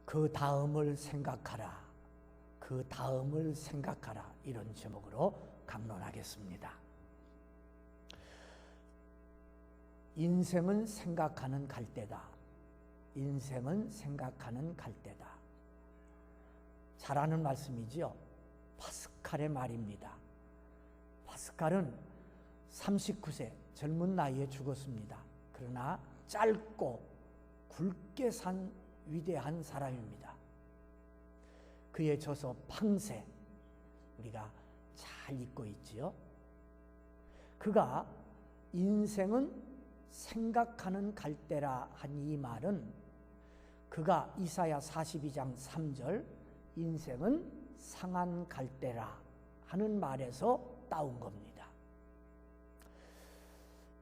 그 다음을 생각하라. 그 다음을 생각하라. 이런 제목으로 강론하겠습니다. 인생은 생각하는 갈대다. 인생은 생각하는 갈대다. 잘 아는 말씀이지요. 파스칼의 말입니다. 파스칼은 39세 젊은 나이에 죽었습니다. 그러나 짧고 굵게 산 위대한 사람입니다. 그의 저서 팡세 우리가 잘 읽고 있지요. 그가 인생은 생각하는 갈대라 한 이 말은 그가 이사야 42장 3절 인생은 상한 갈대라 하는 말에서 따온 겁니다.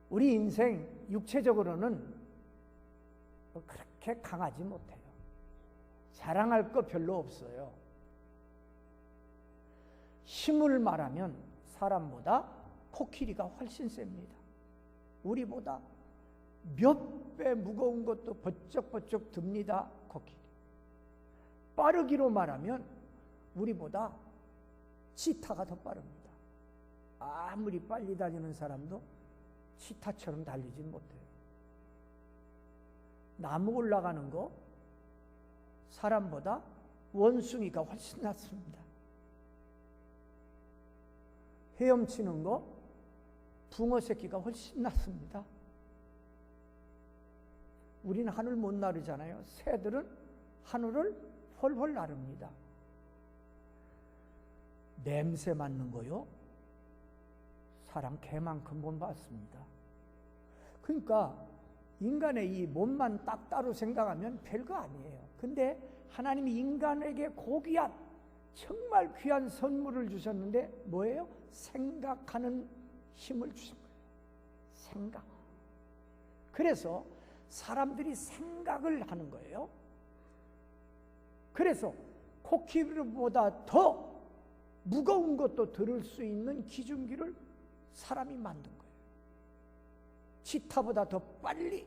우리 인생 육체적으로는 그렇게 강하지 못해요. 자랑할 거 별로 없어요. 힘을 말하면 사람보다 코끼리가 훨씬 셉니다. 우리보다 몇 배 무거운 것도 버쩍버쩍 듭니다. 코끼리. 빠르기로 말하면 우리보다 치타가 더 빠릅니다. 아무리 빨리 달리는 사람도 치타처럼 달리진 못해요. 나무 올라가는 거 사람보다 원숭이가 훨씬 낫습니다. 헤엄치는 거 붕어 새끼가 훨씬 낫습니다. 우리는 하늘 못 나르잖아요. 새들은 하늘을 헐헐 나릅니다. 냄새 맡는 거요? 사람 개만큼 못 봤습니다. 그러니까 인간의 이 몸만 딱 따로 생각하면 별거 아니에요. 근데 하나님이 인간에게 고귀한 정말 귀한 선물을 주셨는데 뭐예요? 생각하는 힘을 주신 거예요. 생각. 그래서 사람들이 생각을 하는 거예요. 그래서 코끼리보다 더 무거운 것도 들을 수 있는 기중기를 사람이 만든 거예요. 치타보다 더 빨리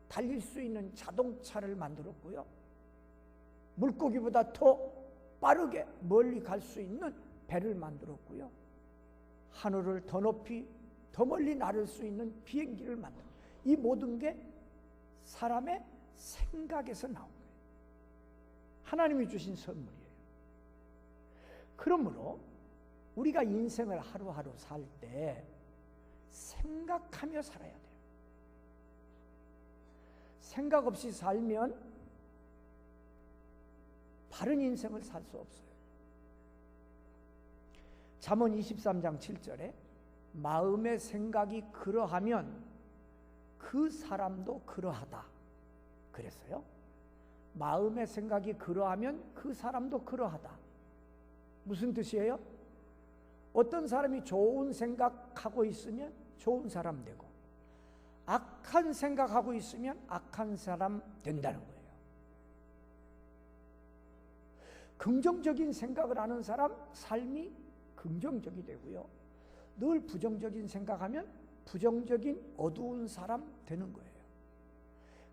달릴 수 있는 자동차를 만들었고요. 물고기보다 더 빠르게 멀리 갈 수 있는 배를 만들었고요. 하늘을 더 높이 더 멀리 나를 수 있는 비행기를 만들었어요. 이 모든 게 사람의 생각에서 나온 거예요. 하나님이 주신 선물이에요. 그러므로 우리가 인생을 하루하루 살 때 생각하며 살아야 돼요. 생각 없이 살면 바른 인생을 살 수 없어요. 잠언 23장 7절에 마음의 생각이 그러하면 그 사람도 그러하다 그랬어요. 마음의 생각이 그러하면 그 사람도 그러하다. 무슨 뜻이에요? 어떤 사람이 좋은 생각하고 있으면 좋은 사람 되고 악한 생각하고 있으면 악한 사람 된다는 거예요. 긍정적인 생각을 하는 사람 삶이 긍정적이 되고요. 늘 부정적인 생각하면 부정적인 어두운 사람 되는 거예요.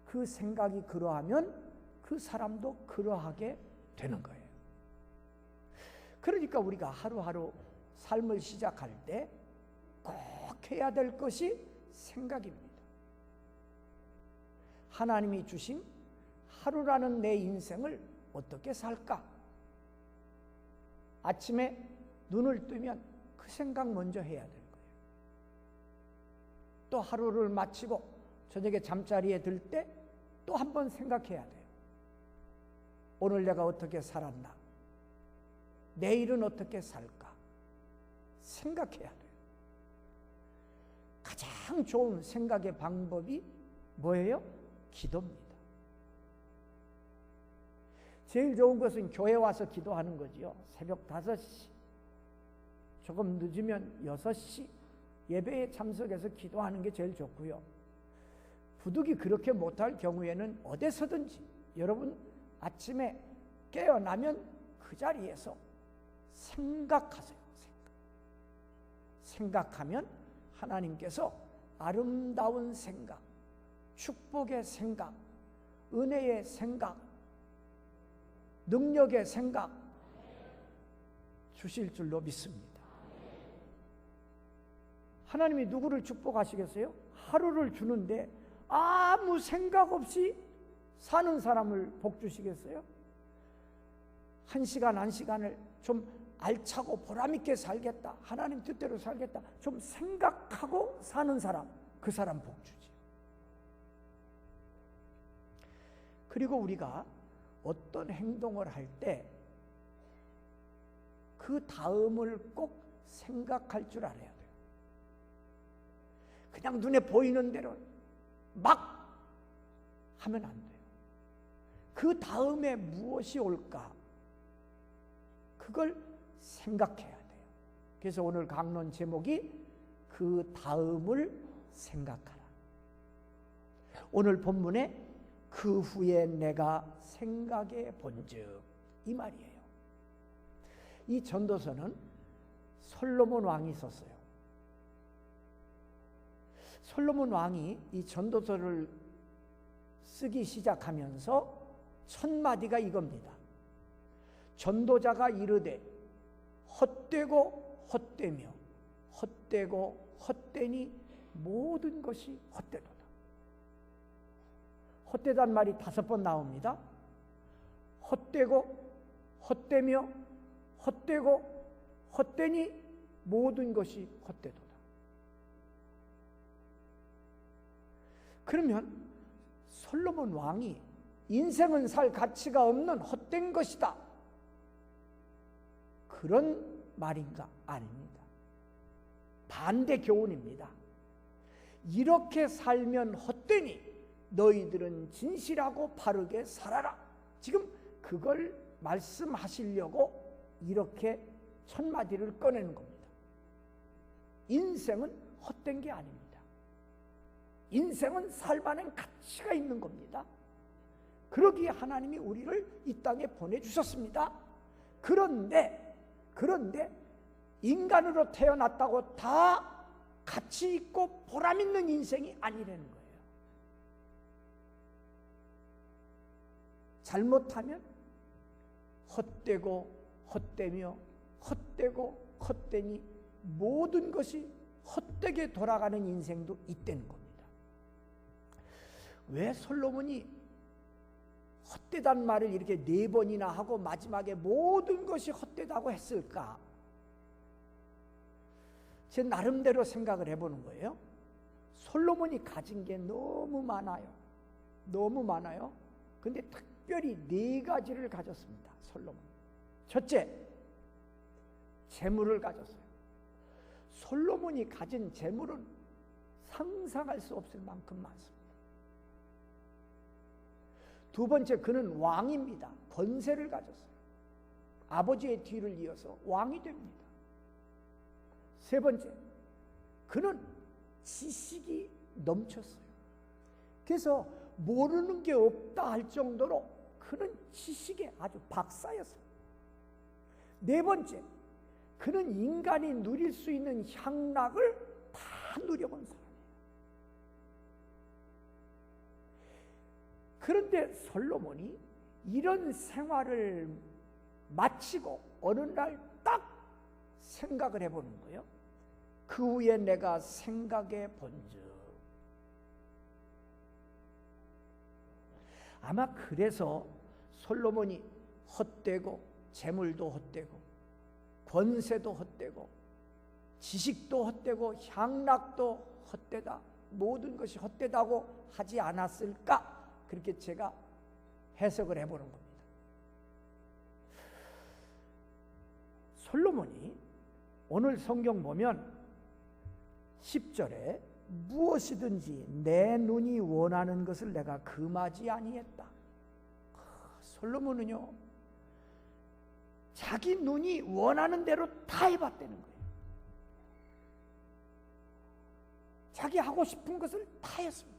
그 생각이 그러하면 그 사람도 그러하게 되는 거예요. 그러니까 우리가 하루하루 삶을 시작할 때 꼭 해야 될 것이 생각입니다. 하나님이 주신 하루라는 내 인생을 어떻게 살까? 아침에 눈을 뜨면 그 생각 먼저 해야 되는 거예요. 또 하루를 마치고 저녁에 잠자리에 들 때 또 한 번 생각해야 돼요. 오늘 내가 어떻게 살았나? 내일은 어떻게 살까? 생각해야 돼요. 가장 좋은 생각의 방법이 뭐예요? 기도입니다. 제일 좋은 것은 교회 와서 기도하는 거지요. 새벽 5시, 조금 늦으면 6시 예배에 참석해서 기도하는 게 제일 좋고요. 부득이 그렇게 못할 경우에는 어디서든지 여러분 아침에 깨어나면 그 자리에서 생각하세요. 생각하면 하나님께서 아름다운 생각, 축복의 생각, 은혜의 생각, 능력의 생각 주실 줄로 믿습니다. 하나님이 누구를 축복하시겠어요? 하루를 주는데 아무 생각 없이 사는 사람을 복 주시겠어요? 한 시간 한 시간을 좀 알차고 보람있게 살겠다, 하나님 뜻대로 살겠다, 좀 생각하고 사는 사람, 그 사람 복 주지. 그리고 우리가 어떤 행동을 할 때 그 다음을 꼭 생각할 줄 알아야 돼요. 그냥 눈에 보이는 대로 막 하면 안 돼요. 그 다음에 무엇이 올까? 그걸 생각해야 돼요. 그래서 오늘 강론 제목이 그 다음을 생각하라. 오늘 본문에 그 후에 내가 생각해 본즉, 이 말이에요. 이 전도서는 솔로몬 왕이 썼어요. 솔로몬 왕이 이 전도서를 쓰기 시작하면서 첫 마디가 이겁니다. 전도자가 이르되 헛되고 헛되며 헛되고 헛되니 모든 것이 헛되도다. 헛되단 말이 5번 나옵니다. 헛되고 헛되며 헛되고 헛되니 모든 것이 헛되도다. 그러면 솔로몬 왕이 인생은 살 가치가 없는 헛된 것이다, 그런 말인가? 아닙니다. 반대 교훈입니다. 이렇게 살면 헛되니 너희들은 진실하고 바르게 살아라. 지금 그걸 말씀하시려고 이렇게 첫 마디를 꺼내는 겁니다. 인생은 헛된 게 아닙니다. 인생은 살만한 가치가 있는 겁니다. 그러기에 하나님이 우리를 이 땅에 보내주셨습니다. 그런데 인간으로 태어났다고 다 가치 있고 보람 있는 인생이 아니라는 거예요. 잘못하면 헛되고 헛되며 헛되고 헛되니 모든 것이 헛되게 돌아가는 인생도 있다는 겁니다. 왜 솔로몬이 헛되단 말을 이렇게 4번이나 하고 마지막에 모든 것이 헛되다고 했을까? 제 나름대로 생각을 해보는 거예요. 솔로몬이 가진 게 너무 많아요. 너무 많아요. 근데 특별히 4가지를 가졌습니다. 솔로몬. 첫째, 재물을 가졌어요. 솔로몬이 가진 재물은 상상할 수 없을 만큼 많습니다. 두 번째, 그는 왕입니다. 권세를 가졌어요. 아버지의 뒤를 이어서 왕이 됩니다. 세 번째, 그는 지식이 넘쳤어요. 그래서 모르는 게 없다 할 정도로 그는 지식에 아주 박사였어요. 네 번째, 그는 인간이 누릴 수 있는 향락을 다 누려본 사람이에요. 그런데 솔로몬이 이런 생활을 마치고 어느 날 딱 생각을 해보는 거예요. 그 후에 내가 생각해 본즉. 아마 그래서 솔로몬이 헛되고 재물도 헛되고 권세도 헛되고 지식도 헛되고 향락도 헛되다, 모든 것이 헛되다고 하지 않았을까? 그렇게 제가 해석을 해보는 겁니다. 솔로몬이 오늘 성경 보면 10절에 무엇이든지 내 눈이 원하는 것을 내가 금하지 아니했다. 솔로몬은요, 자기 눈이 원하는 대로 다 해봤다는 거예요. 자기 하고 싶은 것을 다 했습니다.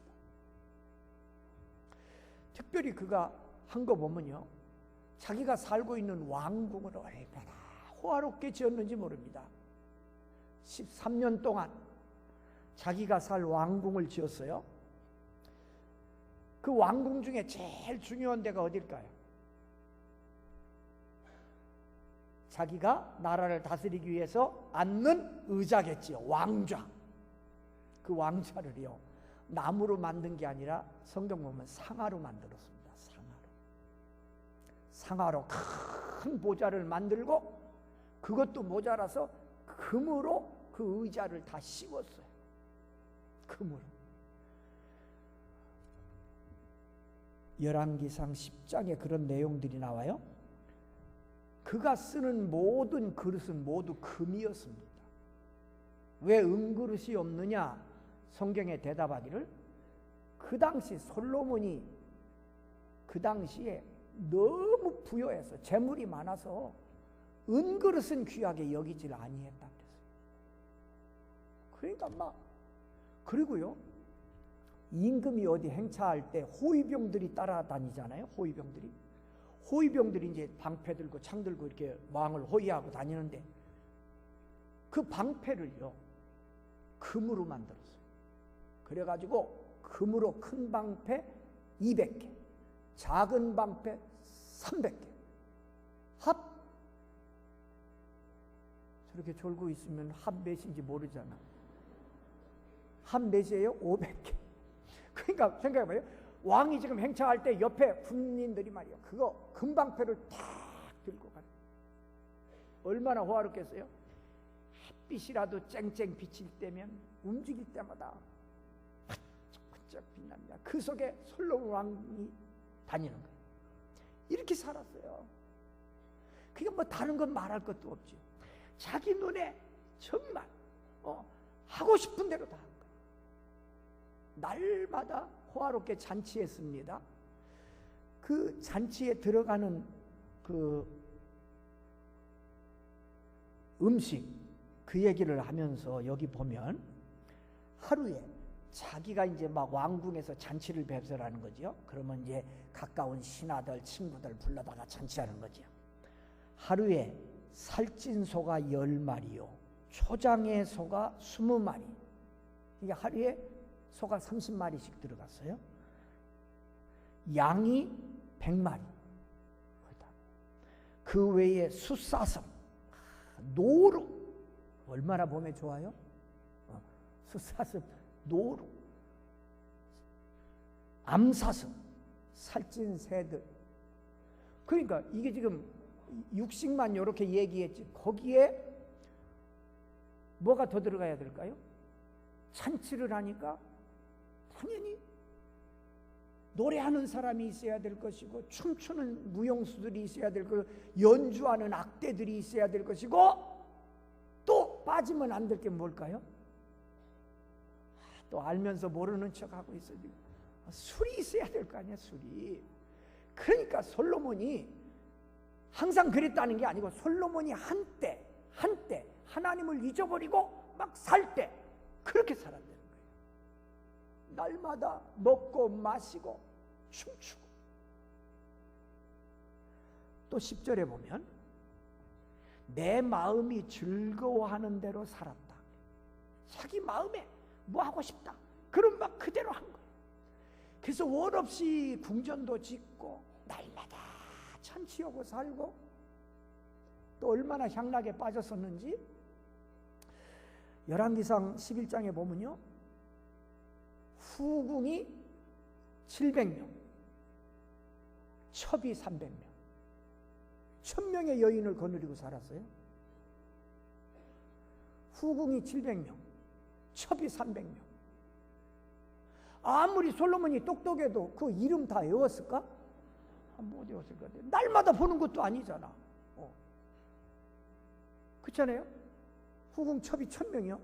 특별히 그가 한 거 보면요, 자기가 살고 있는 왕궁을 얼마나 호화롭게 지었는지 모릅니다. 13년 동안 자기가 살 왕궁을 지었어요. 그 왕궁 중에 제일 중요한 데가 어딜까요? 자기가 나라를 다스리기 위해서 앉는 의자겠지요. 왕좌. 그 왕좌를요, 나무로 만든 게 아니라 성경 보면 상아로 만들었습니다. 상아로 큰 보좌를 만들고, 그것도 모자라서 금으로 그 의자를 다 씌웠어요. 금으로. 열왕기상 10장에 그런 내용들이 나와요. 그가 쓰는 모든 그릇은 모두 금이었습니다. 왜 은그릇이 없느냐? 성경에 대답하기를, 그 당시 솔로몬이 그 당시에 너무 부여해서 재물이 많아서 은그릇은 귀하게 여기질 아니했다 그랬어요. 그러니까 막, 그리고요, 임금이 어디 행차할 때 호위병들이 따라다니잖아요. 호위병들이 이제 방패 들고 창 들고 이렇게 왕을 호위하고 다니는데, 그 방패를요, 금으로 만들었어요. 그래가지고 금으로 큰 방패 200개, 작은 방패 300개, 저렇게 졸고 있으면 합 몇인지 모르잖아. 합 몇이에요? 500개. 그러니까 생각해봐요. 왕이 지금 행차할 때 옆에 군인들이 말이야, 그거 금방패를 탁 들고 가요. 얼마나 호화롭겠어요? 햇빛이라도 쨍쨍 비칠 때면 움직일 때마다 반짝반짝 빛납니다. 그 속에 솔로몬 왕이 다니는 거예요. 이렇게 살았어요. 그게 뭐 다른 건 말할 것도 없죠. 자기 눈에 정말 하고 싶은 대로 다 한 거예요. 날마다 호화롭게 잔치했습니다. 그 잔치에 들어가는 그 음식, 그 얘기를 하면서 여기 보면 하루에 자기가 이제 막 왕궁에서 잔치를 배설하는 거죠. 그러면 이제 가까운 신하들, 친구들 불러다가 잔치하는 거죠. 하루에 살찐 소가 10마리요, 초장의 소가 20마리. 이게 하루에 소가 30마리씩 들어갔어요. 양이 100마리. 그 외에 숫사슴, 노루, 얼마나 보면 좋아요? 숫사슴, 노루, 암사슴, 살찐 새들. 그러니까 이게 지금 육식만 이렇게 얘기했지, 거기에 뭐가 더 들어가야 될까요? 잔치를 하니까 당연히 노래하는 사람이 있어야 될 것이고, 춤추는 무용수들이 있어야 될 것이고, 연주하는 악대들이 있어야 될 것이고, 또 빠지면 안 될 게 뭘까요? 또 알면서 모르는 척하고 있어요. 술이 있어야 될 거 아니야, 술이. 그러니까 솔로몬이 항상 그랬다는 게 아니고, 솔로몬이 한때 하나님을 잊어버리고 막 살 때 그렇게 살았다는 거예요. 날마다 먹고 마시고 춤추고. 또 10절에 보면 내 마음이 즐거워하는 대로 살았다. 자기 마음에 뭐 하고 싶다, 그럼 막 그대로 한 거예요. 그래서 원 없이 궁전도 짓고 날마다 잔치하고 살고, 또 얼마나 향락에 빠졌었는지 열왕기상 11장에 보면요, 후궁이 700명, 첩이 300명, 1000명의 여인을 거느리고 살았어요. 후궁이 700명, 첩이 300명. 아무리 솔로몬이 똑똑해도 그 이름 다 외웠을까? 못 외웠을 것 같아요. 날마다 보는 것도 아니잖아. 그렇잖아요? 후궁 첩이 1000명이요.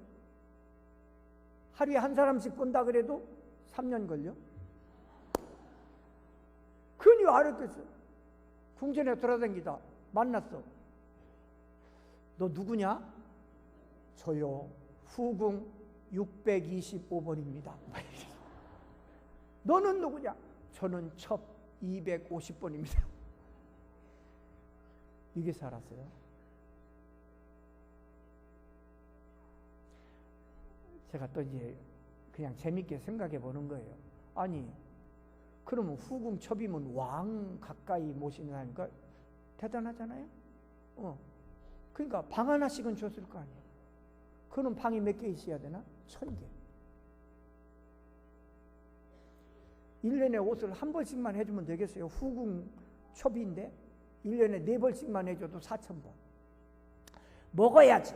하루에 한 사람씩 본다 그래도 3년 걸려. 그니 알았겠어. 궁전에 돌아다니다 만났어. 너 누구냐? 저요, 후궁 625번입니다. 너는 누구냐? 저는 첩 250번입니다. 이게 살았어요. 제가 또 이제 그냥 재밌게 생각해 보는 거예요. 아니, 그러면 후궁 첩이면 왕 가까이 모시는 하니까 대단하잖아요. 그러니까 방 하나씩은 줬을 거 아니에요. 그는 방이 몇 개 있어야 되나? 1000개. 1년에 옷을 한 벌씩만 해주면 되겠어요. 후궁 초비인데 1년에 4벌씩만 해줘도 4000번. 먹어야지.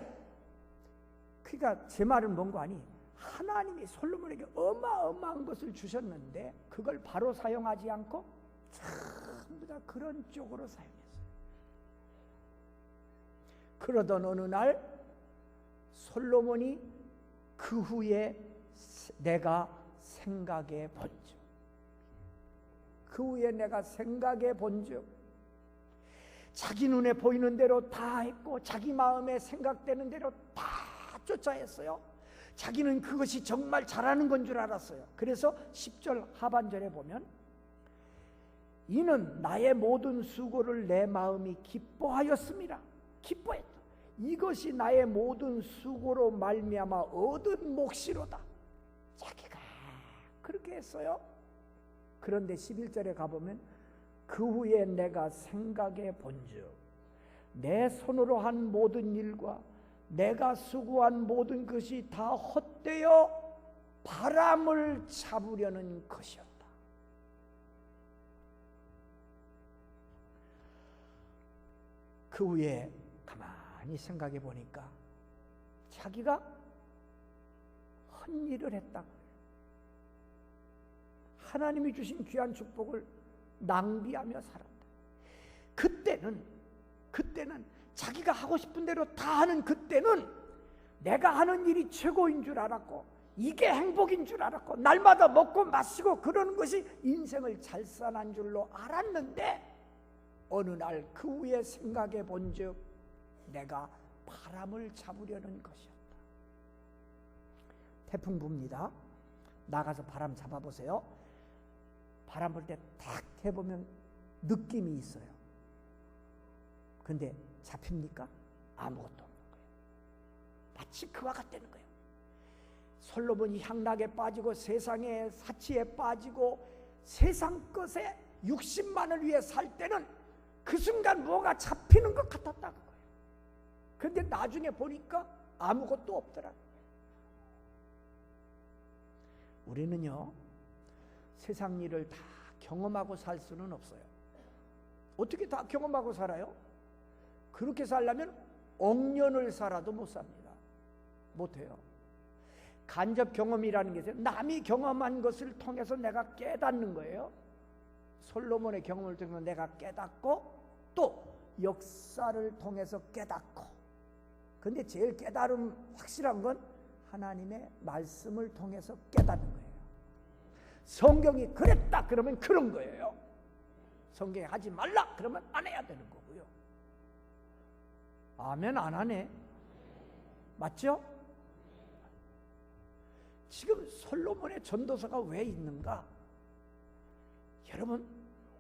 그러니까 제 말은 뭔가 아니, 하나님이 솔로몬에게 어마어마한 것을 주셨는데 그걸 바로 사용하지 않고 전부 다 그런 쪽으로 사용했어요. 그러던 어느 날 솔로몬이 그 후에 내가 생각해 본즉, 그 후에 내가 생각해 본즉, 자기 눈에 보이는 대로 다 했고 자기 마음에 생각되는 대로 다 쫓아했어요. 자기는 그것이 정말 잘하는 건 줄 알았어요. 그래서 10절 하반절에 보면 이는 나의 모든 수고를 내 마음이 기뻐하였습니다. 기뻐했다. 이것이 나의 모든 수고로 말미암아 얻은 몫이로다. 자기가 그렇게 했어요. 그런데 11절에 가보면 그 후에 내가 생각해 본즉 내 손으로 한 모든 일과 내가 수고한 모든 것이 다 헛되어 바람을 잡으려는 것이었다. 그 후에 가만히 생각해 보니까 자기가 헛일을 했다. 하나님이 주신 귀한 축복을 낭비하며 살았다. 그때는 자기가 하고 싶은 대로 다 하는 그때는 내가 하는 일이 최고인 줄 알았고 이게 행복인 줄 알았고 날마다 먹고 마시고 그러는 것이 인생을 잘 사는 줄로 알았는데 어느 날 그 후에 생각해 본즉 내가 바람을 잡으려는 것이었다. 태풍 붑니다. 나가서 바람 잡아보세요. 바람 불 때 탁 해보면 느낌이 있어요. 근데 잡힙니까? 아무것도 없는 거예요. 마치 그와 같다는 거예요. 솔로몬이 향락에 빠지고 세상의 사치에 빠지고 세상 것에 육신만을 위해 살 때는 그 순간 뭐가 잡히는 것 같았다는 거예요. 그런데 나중에 보니까 아무것도 없더라. 우리는요 세상 일을 다 경험하고 살 수는 없어요. 어떻게 다 경험하고 살아요? 그렇게 살려면 억년을 살아도 못 삽니다. 못해요. 간접 경험이라는 게 있어요. 남이 경험한 것을 통해서 내가 깨닫는 거예요. 솔로몬의 경험을 통해서 내가 깨닫고 또 역사를 통해서 깨닫고, 근데 제일 깨달음 확실한 건 하나님의 말씀을 통해서 깨닫는 거예요. 성경이 그랬다 그러면 그런 거예요. 성경이 하지 말라 그러면 안 해야 되는 거고요. 아멘. 안 하네. 맞죠? 지금 솔로몬의 전도서가 왜 있는가? 여러분,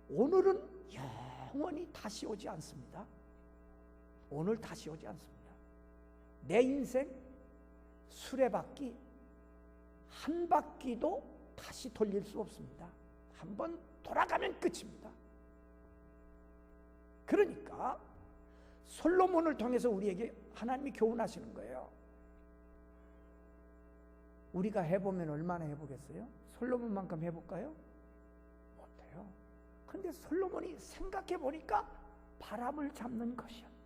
오늘은 영원히 다시 오지 않습니다. 오늘 다시 오지 않습니다. 내 인생 수레바퀴 한 바퀴도 다시 돌릴 수 없습니다. 한번 돌아가면 끝입니다. 그러니까 솔로몬을 통해서 우리에게 하나님이 교훈하시는 거예요. 우리가 해보면 얼마나 해보겠어요? 솔로몬만큼 해볼까요? 못해요. 근데 솔로몬이 생각해 보니까 바람을 잡는 것이었다.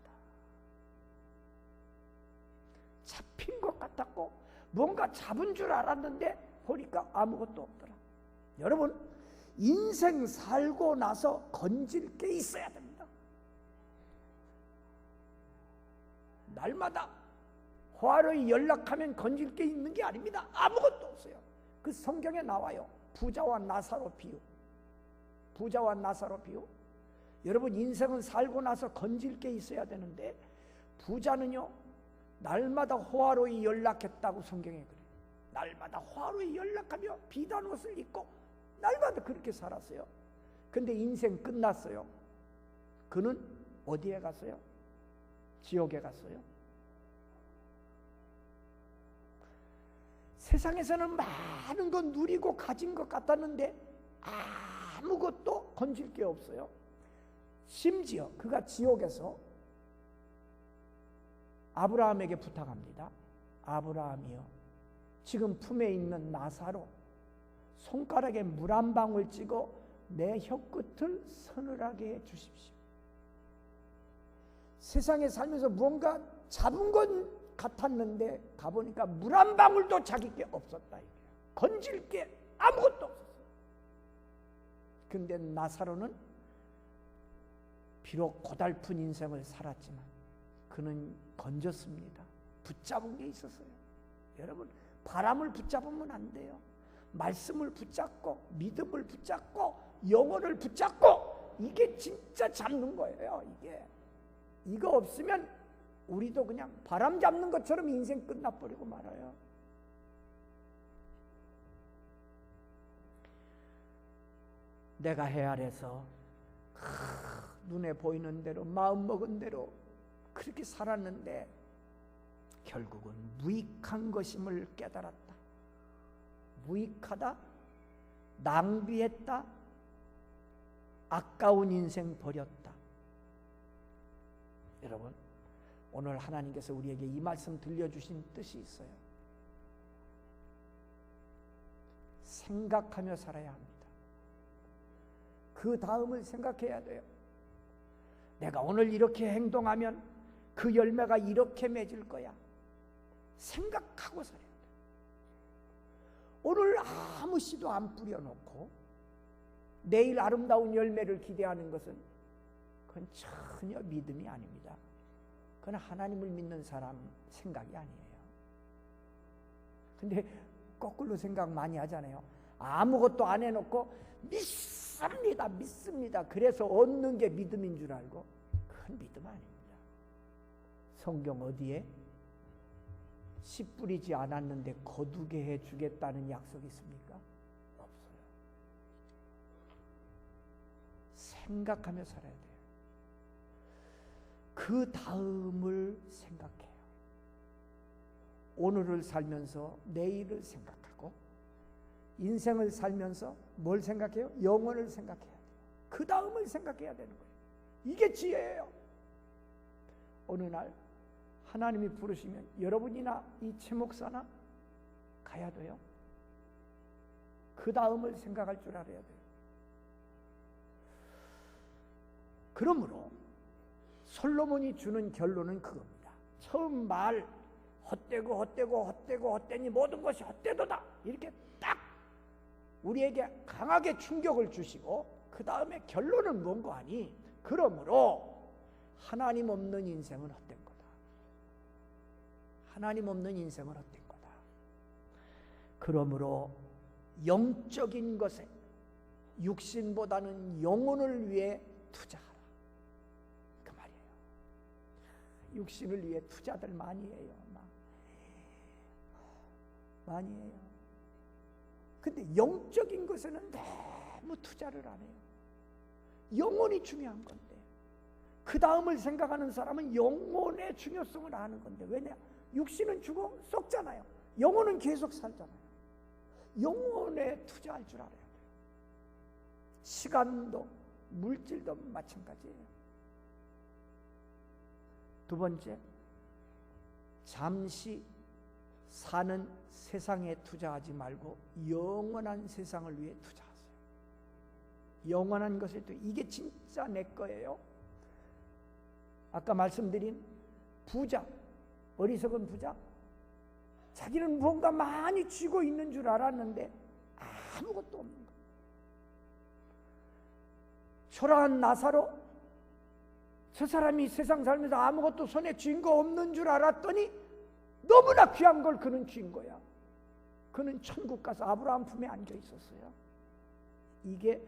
잡힌 것 같았고 뭔가 잡은 줄 알았는데 보니까 아무것도 없더라. 여러분, 인생 살고 나서 건질 게 있어야 됩니다. 날마다 화로에 연락하면 건질 게 있는 게 아닙니다. 아무것도 없어요. 그 성경에 나와요. 부자와 나사로 비유. 부자와 나사로 비유. 여러분, 인생은 살고 나서 건질 게 있어야 되는데 부자는요 날마다 호화로이 연락했다고 성경에 그래요. 날마다 호화로이 연락하며 비단 옷을 입고 날마다 그렇게 살았어요. 근데 인생 끝났어요. 그는 어디에 갔어요? 지옥에 갔어요. 세상에서는 많은 건 누리고 가진 것 같았는데 아무것도 건질 게 없어요. 심지어 그가 지옥에서 아브라함에게 부탁합니다. 아브라함이여, 지금 품에 있는 나사로 손가락에 물 한 방울 찍어 내 혀끝을 서늘하게 해 주십시오. 세상에 살면서 무언가 잡은 건 같았는데 가보니까 물 한 방울도 자기께 없었다. 건질 게 아무것도 없었어요. 근데 나사로는 비록 고달픈 인생을 살았지만 그는 건졌습니다. 붙잡은 게 있었어요. 여러분, 바람을 붙잡으면 안 돼요. 말씀을 붙잡고 믿음을 붙잡고 영혼을 붙잡고, 이게 진짜 잡는 거예요. 이거 없으면 우리도 그냥 바람 잡는 것처럼 인생 끝나버리고 말아요. 내가 헤아려서 눈에 보이는 대로 마음 먹은 대로 그렇게 살았는데 결국은 무익한 것임을 깨달았다. 무익하다, 낭비했다, 아까운 인생 버렸다. 여러분, 오늘 하나님께서 우리에게 이 말씀 들려주신 뜻이 있어요. 생각하며 살아야 합니다. 그 다음을 생각해야 돼요. 내가 오늘 이렇게 행동하면 그 열매가 이렇게 맺을 거야. 생각하고 살아야 돼요. 오늘 아무 씨도 안 뿌려놓고 내일 아름다운 열매를 기대하는 것은 그건 전혀 믿음이 아닙니다. 그건 하나님을 믿는 사람 생각이 아니에요. 근데 거꾸로 생각 많이 하잖아요. 아무것도 안 해놓고 믿습니다. 그래서 얻는 게 믿음인 줄 알고, 그건 믿음 아닙니다. 성경 어디에 씨 뿌리지 않았는데 거두게 해주겠다는 약속이 있습니까? 없어요. 생각하며 살아야 돼요. 그 다음을 생각해요. 오늘을 살면서 내일을 생각하고, 인생을 살면서 뭘 생각해요? 영혼을 생각해야 돼요. 그 다음을 생각해야 되는 거예요. 이게 지혜예요. 어느 날 하나님이 부르시면 여러분이나 이 최 목사나 가야 돼요. 그 다음을 생각할 줄 알아야 돼요. 그러므로 솔로몬이 주는 결론은 그겁니다. 처음 말 헛되니 모든 것이 헛되도다, 이렇게 딱 우리에게 강하게 충격을 주시고, 그 다음에 결론은 뭔가 하니, 그러므로 하나님 없는 인생은 헛된 거다. 하나님 없는 인생은 헛된 거다. 그러므로 영적인 것에 육신보다는 영혼을 위해 투자하라, 그 말이에요. 육신을 위해 투자들 많이 해요. 많이 해요. 근데 영적인 것에는 너무 투자를 안 해요. 영혼이 중요한 건데, 그 다음을 생각하는 사람은 영혼의 중요성을 아는 건데, 왜냐? 육신은 죽어 썩잖아요. 영혼은 계속 살잖아요. 영혼에 투자할 줄 알아야 돼요. 시간도 물질도 마찬가지예요. 두 번째, 잠시 사는 세상에 투자하지 말고 영원한 세상을 위해 투자하세요. 영원한 것에 이게 진짜 내 거예요. 아까 말씀드린 부자, 어리석은 부자, 자기는 무언가 많이 쥐고 있는 줄 알았는데 아무것도 없는 거예요. 초라한 나사로, 저 사람이 세상 살면서 아무것도 손에 쥔 거 없는 줄 알았더니 너무나 귀한 걸 그는 쥔 거야. 그는 천국 가서 아브라함 품에 앉아 있었어요. 이게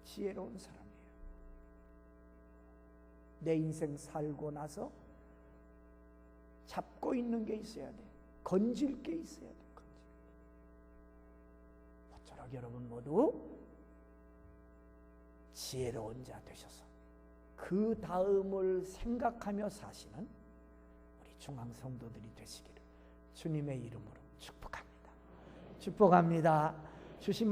지혜로운 사람이에요. 내 인생 살고 나서 잡고 있는 게 있어야 돼. 건질 게 있어야 돼. 모쪼록 여러분 모두 지혜로운 자 되셔서 그 다음을 생각하며 사시는 우리 중앙 성도들이 되시기를 주님의 이름으로 축복합니다. 축복합니다. 주신